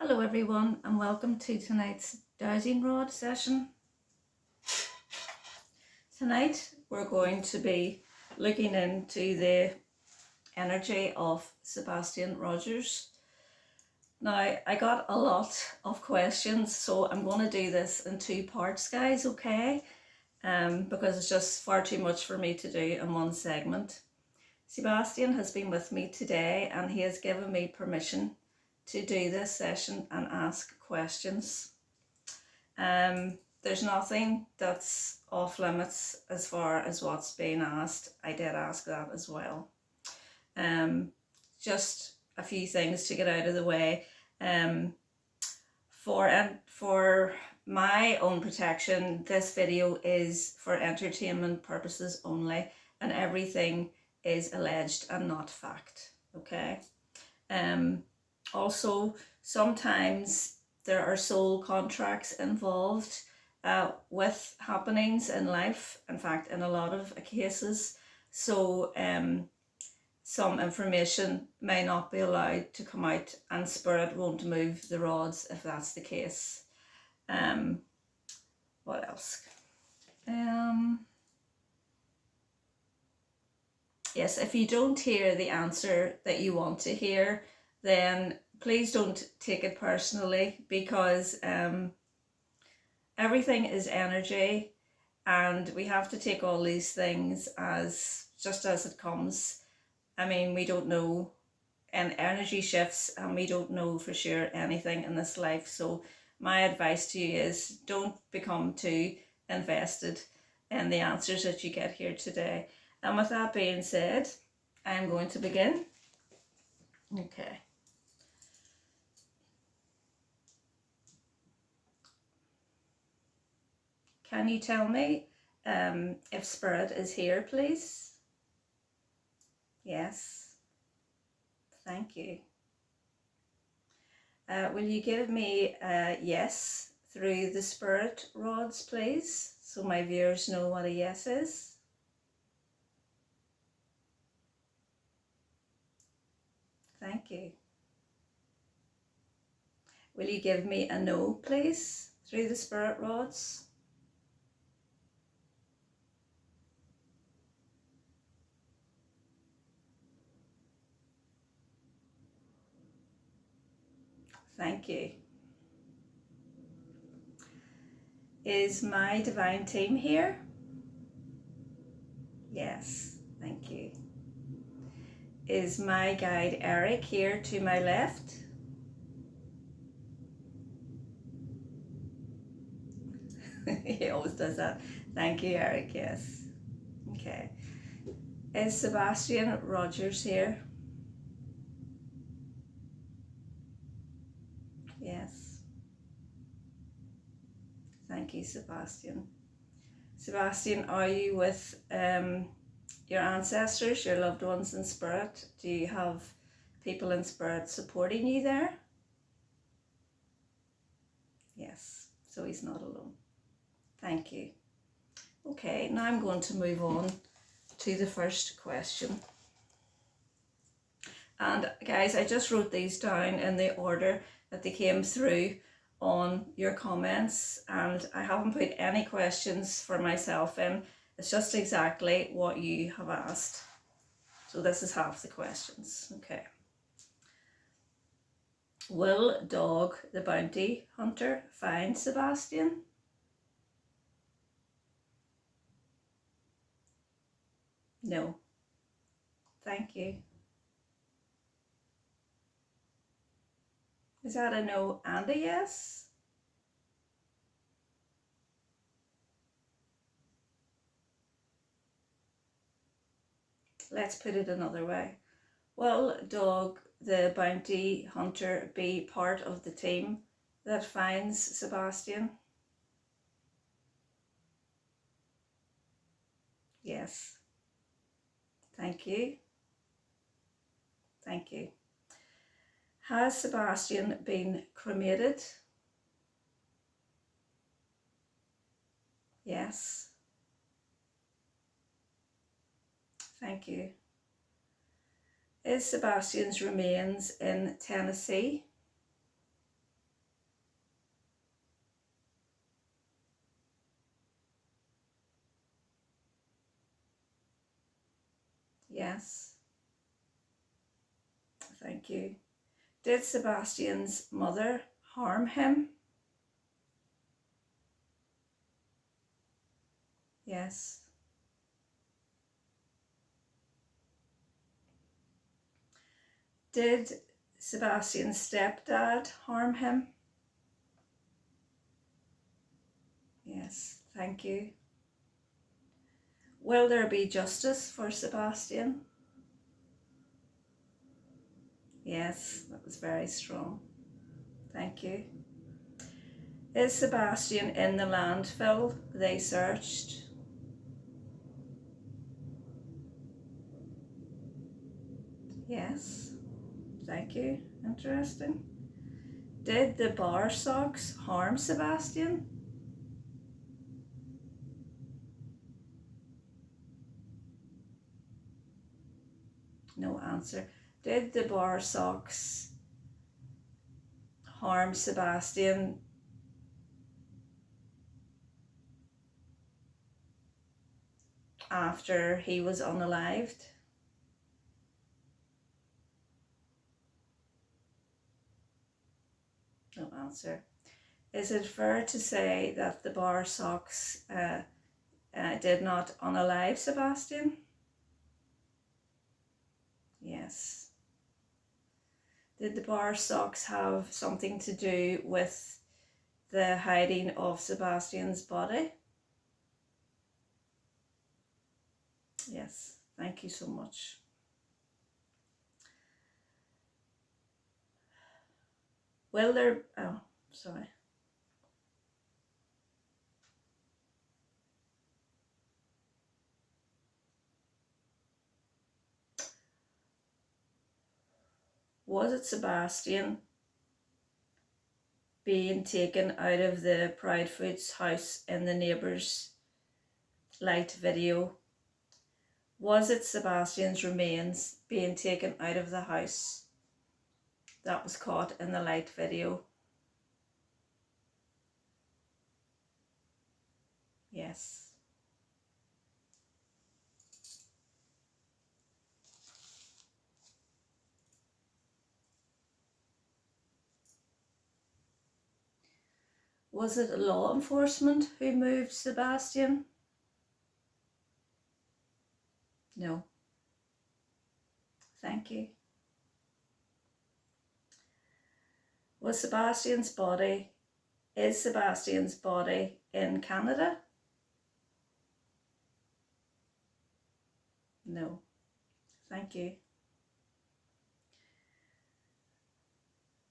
Hello everyone and welcome to tonight's dowsing rod session. Tonight we're going to be looking into the energy of Sebastian Rogers. Now I got a lot of questions, so I'm going to do this in two parts, guys, okay? Because it's just far too much for me to do in one segment. Sebastian has been with me today and he has given me permission to do this session and ask questions. There's nothing that's off limits as far as what's being asked. I did ask that as well. Just a few things to get out of the way. For my own protection, this video is for entertainment purposes only, and everything is alleged and not fact. Okay. Also, sometimes there are soul contracts involved with happenings in life, in fact in a lot of cases, so some information may not be allowed to come out and spirit won't move the rods if that's the case. What else? Yes, if you don't hear the answer that you want to hear, then please don't take it personally, because everything is energy and we have to take all these things as just as it comes. I mean, we don't know, and energy shifts, and we don't know for sure anything in this life. So my advice to you is don't become too invested in the answers that you get here today. And with that being said, I'm going to begin. Okay. Can you tell me if Spirit is here, please? Yes. Thank you. Will you give me a yes through the Spirit rods, please, so my viewers know what a yes is? Thank you. Will you give me a no, please, through the Spirit rods? Thank you. Is my divine team here? Yes, thank you. Is my guide Eric here to my left? He always does that. Thank you, Eric, yes. Okay. Is Sebastian Rogers here? Yes. Thank you, Sebastian. Sebastian, are you with your ancestors, your loved ones in spirit? Do you have people in spirit supporting you there? Yes, so he's not alone. Thank you. Okay, now I'm going to move on to the first question. And guys, I just wrote these down in the order that they came through on your comments, and I haven't put any questions for myself in. It's just exactly what you have asked. So this is half the questions. Okay. Will Dog the Bounty Hunter find Sebastian? No. Thank you. Is that a no and a yes? Let's put it another way. Will Dog the Bounty Hunter be part of the team that finds Sebastian? Yes. Thank you. Thank you. Has Sebastian been cremated? Yes. Thank you. Is Sebastian's remains in Tennessee? Yes. Thank you. Did Sebastian's mother harm him? Yes. Did Sebastian's stepdad harm him? Yes, thank you. Will there be justice for Sebastian? Yes, that was very strong. Thank you. Is Sebastian in the landfill they searched? Yes, thank you. Interesting. Did the bar socks harm Sebastian? No answer. Did the bar socks harm Sebastian after he was unalived? No answer. Is it fair to say that the bar socks did not unalive Sebastian? Yes. Did the bar socks have something to do with the hiding of Sebastian's body? Yes, thank you so much. Will there, oh, sorry. Was it Sebastian being taken out of the Proudfoot's house in the neighbour's light video? Was it Sebastian's remains being taken out of the house that was caught in the light video? Yes. Was it law enforcement who moved Sebastian? No. Thank you. Is Sebastian's body in Canada? No. Thank you.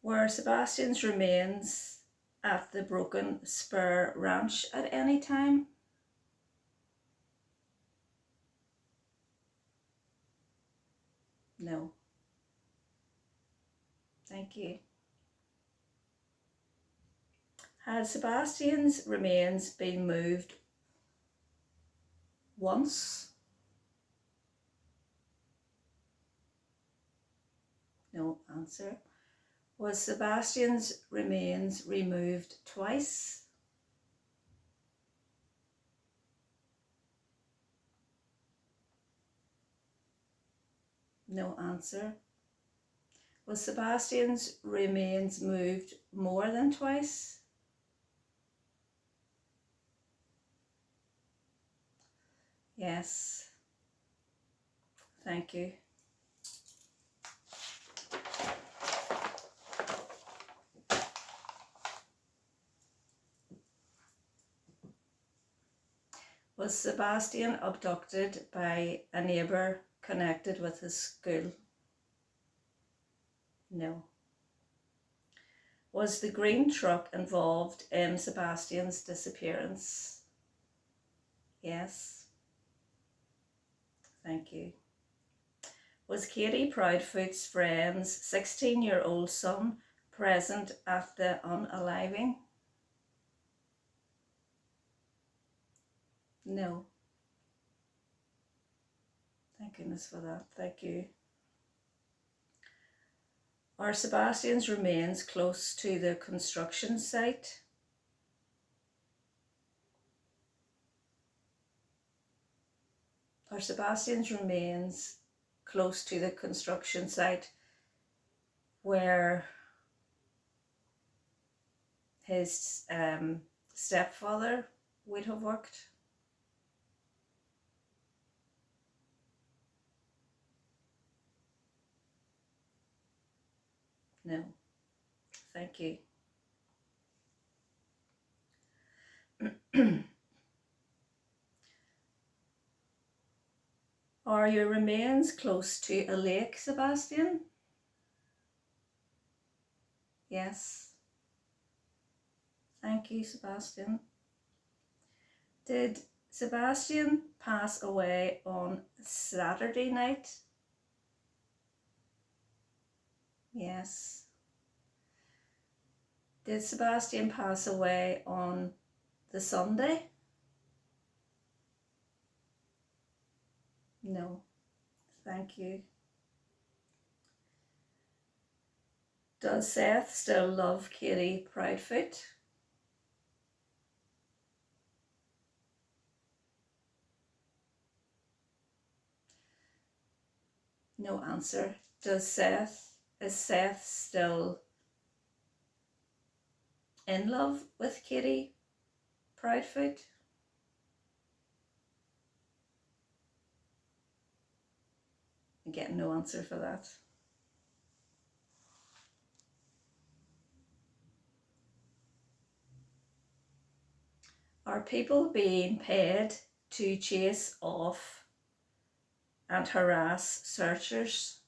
Were Sebastian's remains at the Broken Spur Ranch at any time? No. Thank you. Had Sebastian's remains been moved once? No answer. Was Sebastian's remains removed twice? No answer. Was Sebastian's remains moved more than twice? Yes. Thank you. Was Sebastian abducted by a neighbour connected with his school? No. Was the green truck involved in Sebastian's disappearance? Yes. Thank you. Was Katie Proudfoot's friend's 16-year-old son present at the unaliving? No. Thank goodness for that. Thank you. Are Sebastian's remains close to the construction site? Are Sebastian's remains close to the construction site where his stepfather would have worked? No. Thank you. Are your remains close to a lake, Sebastian? Yes. Thank you, Sebastian. Did Sebastian pass away on Saturday night? Yes. Did Sebastian pass away on the Sunday? No. Thank you. Does Seth still love Katie Proudfoot? No answer. Is Seth still in love with Katie Proudfoot? I'm getting no answer for that. Are people being paid to chase off and harass searchers?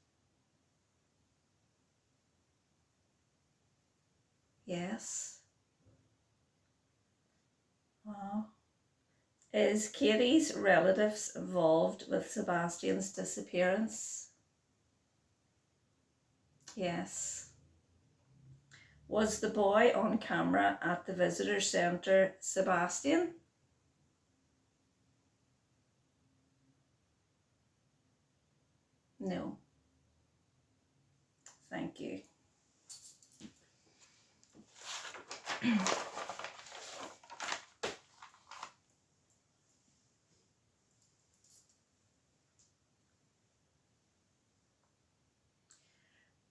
Yes. Wow. Is Katie's relatives involved with Sebastian's disappearance? Yes. Was the boy on camera at the visitor centre Sebastian? No. Thank you.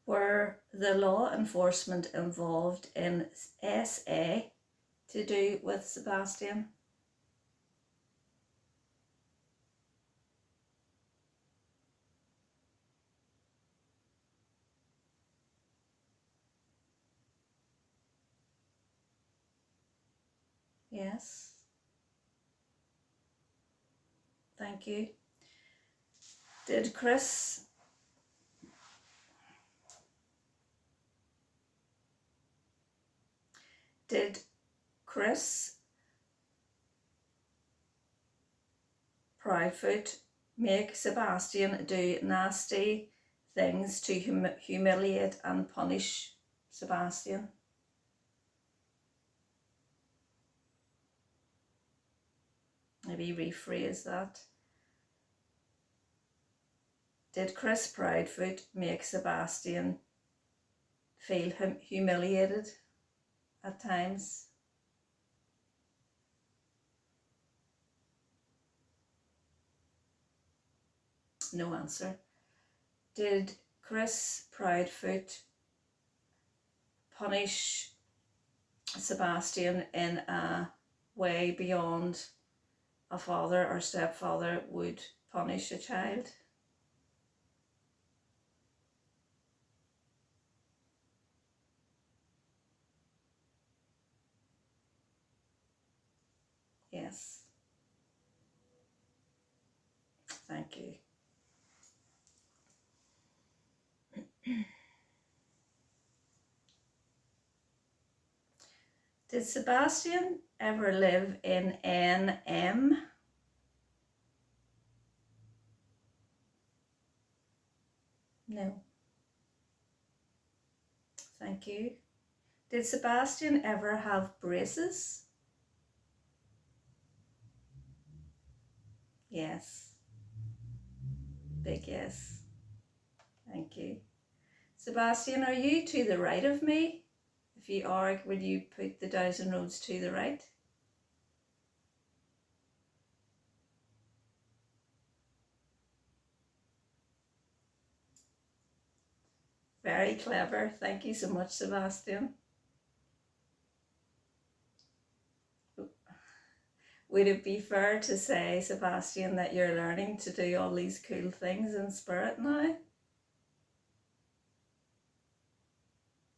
Were the law enforcement involved in SA to do with Sebastian? Yes. Thank you. Did Chris Proudfoot make Sebastian do nasty things to humiliate and punish Sebastian? Maybe rephrase that. Did Chris Proudfoot make Sebastian feel humiliated at times? No answer. Did Chris Proudfoot punish Sebastian in a way beyond a father or stepfather would punish a child? Yes. Thank you. Did Sebastian ever live in NM? No. Thank you. Did Sebastian ever have braces? Yes. Big yes. Thank you. Sebastian, are you to the right of me? If you are, will you put the Dowsing Roads to the right? Very clever. Thank you so much, Sebastian. Would it be fair to say, Sebastian, that you're learning to do all these cool things in spirit now?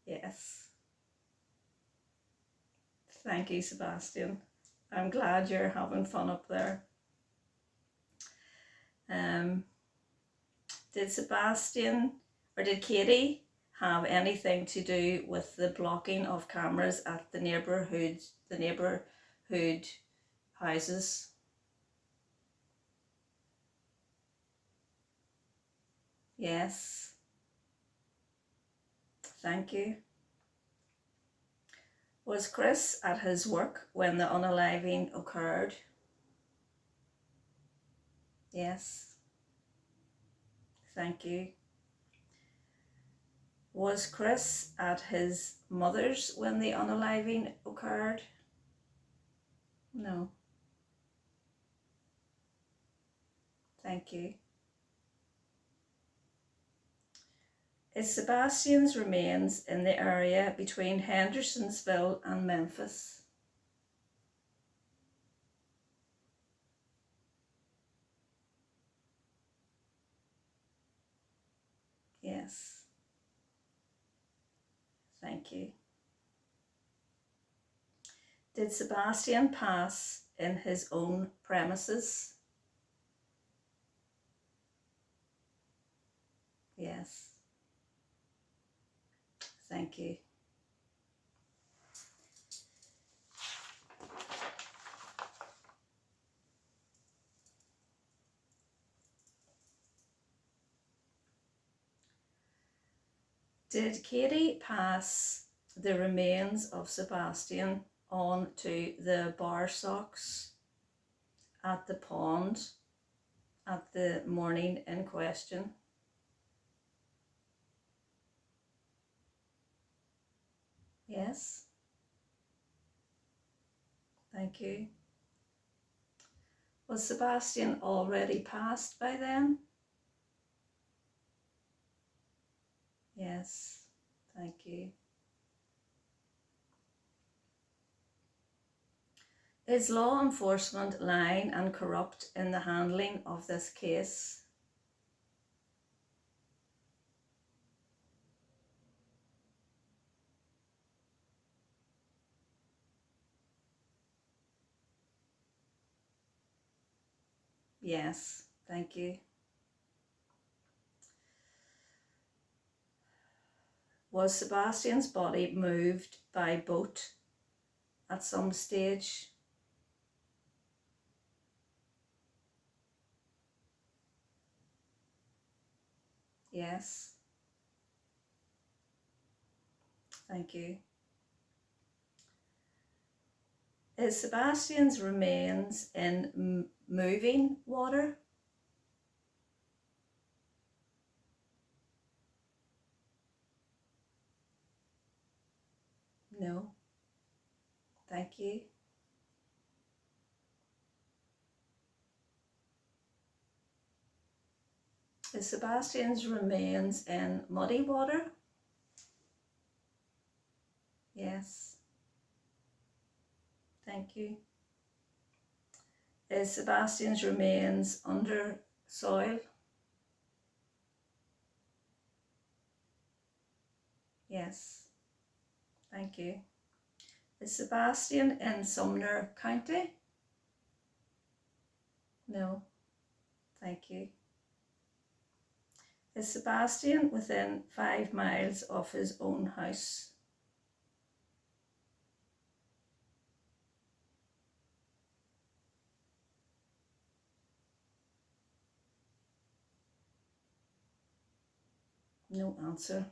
Yes. Thank you, Sebastian. I'm glad you're having fun up there. Did Sebastian or did Katie have anything to do with the blocking of cameras at the neighborhood houses? Yes. Thank you. Was Chris at his work when the unaliving occurred? Yes. Thank you. Was Chris at his mother's when the unaliving occurred? No. Thank you. Is Sebastian's remains in the area between Hendersonsville and Memphis? Yes. Thank you. Did Sebastian pass in his own premises? Yes. Thank you. Did Katie pass the remains of Sebastian on to the bar socks at the pond at the morning in question? Yes. Thank you. Was Sebastian already passed by then? Yes. Thank you. Is law enforcement lying and corrupt in the handling of this case? Yes, thank you. Was Sebastian's body moved by boat at some stage? Yes. Thank you. Is Sebastian's remains in moving water? No. Thank you. Is Sebastian's remains in muddy water? Yes. Thank you. Is Sebastian's remains under soil? Yes. Thank you. Is Sebastian in Sumner County? No. Thank you. Is Sebastian within 5 miles of his own house? No answer.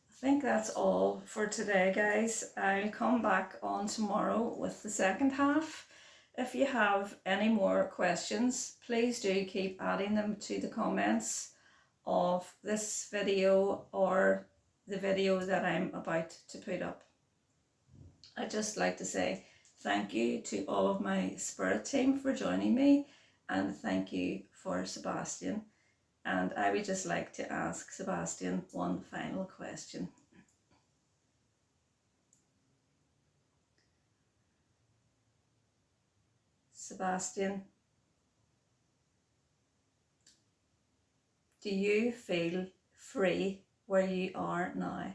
I think that's all for today, guys. I'll come back on tomorrow with the second half. If you have any more questions, please do keep adding them to the comments of this video or the video that I'm about to put up. I'd just like to say thank you to all of my spirit team for joining me, and thank you for for Sebastian, and I would just like to ask Sebastian one final question. Sebastian, do you feel free where you are now?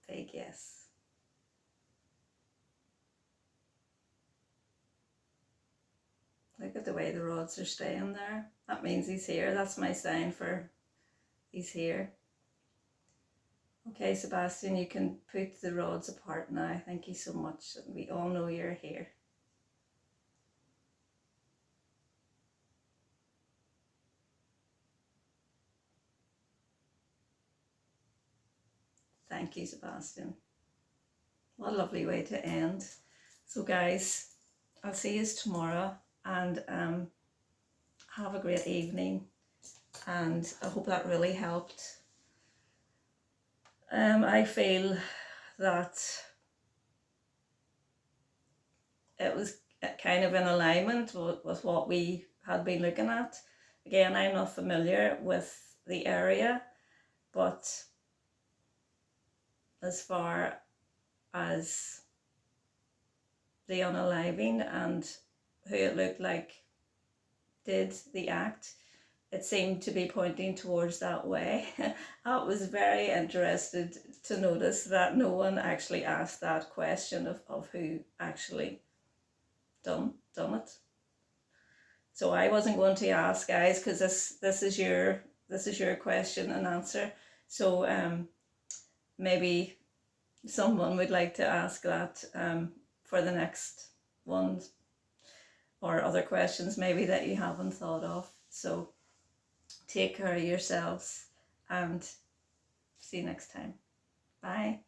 Big yes. Look at the way the rods are staying there. That means he's here. That's my sign for he's here. Okay, Sebastian, you can put the rods apart now. Thank you so much. We all know you're here. Thank you, Sebastian. What a lovely way to end. So guys, I'll see you tomorrow, and have a great evening, and I hope that really helped. I feel that it was kind of in alignment with what we had been looking at. Again, I'm not familiar with the area, but as far as the unaliving and who it looked like did the act, it seemed to be pointing towards that way. I was very interested to notice that no one actually asked that question of who actually done it. So I wasn't going to ask, guys, because this is your question and answer. So maybe someone would like to ask that for the next ones, or other questions maybe that you haven't thought of. So take care of yourselves, and see you next time. Bye.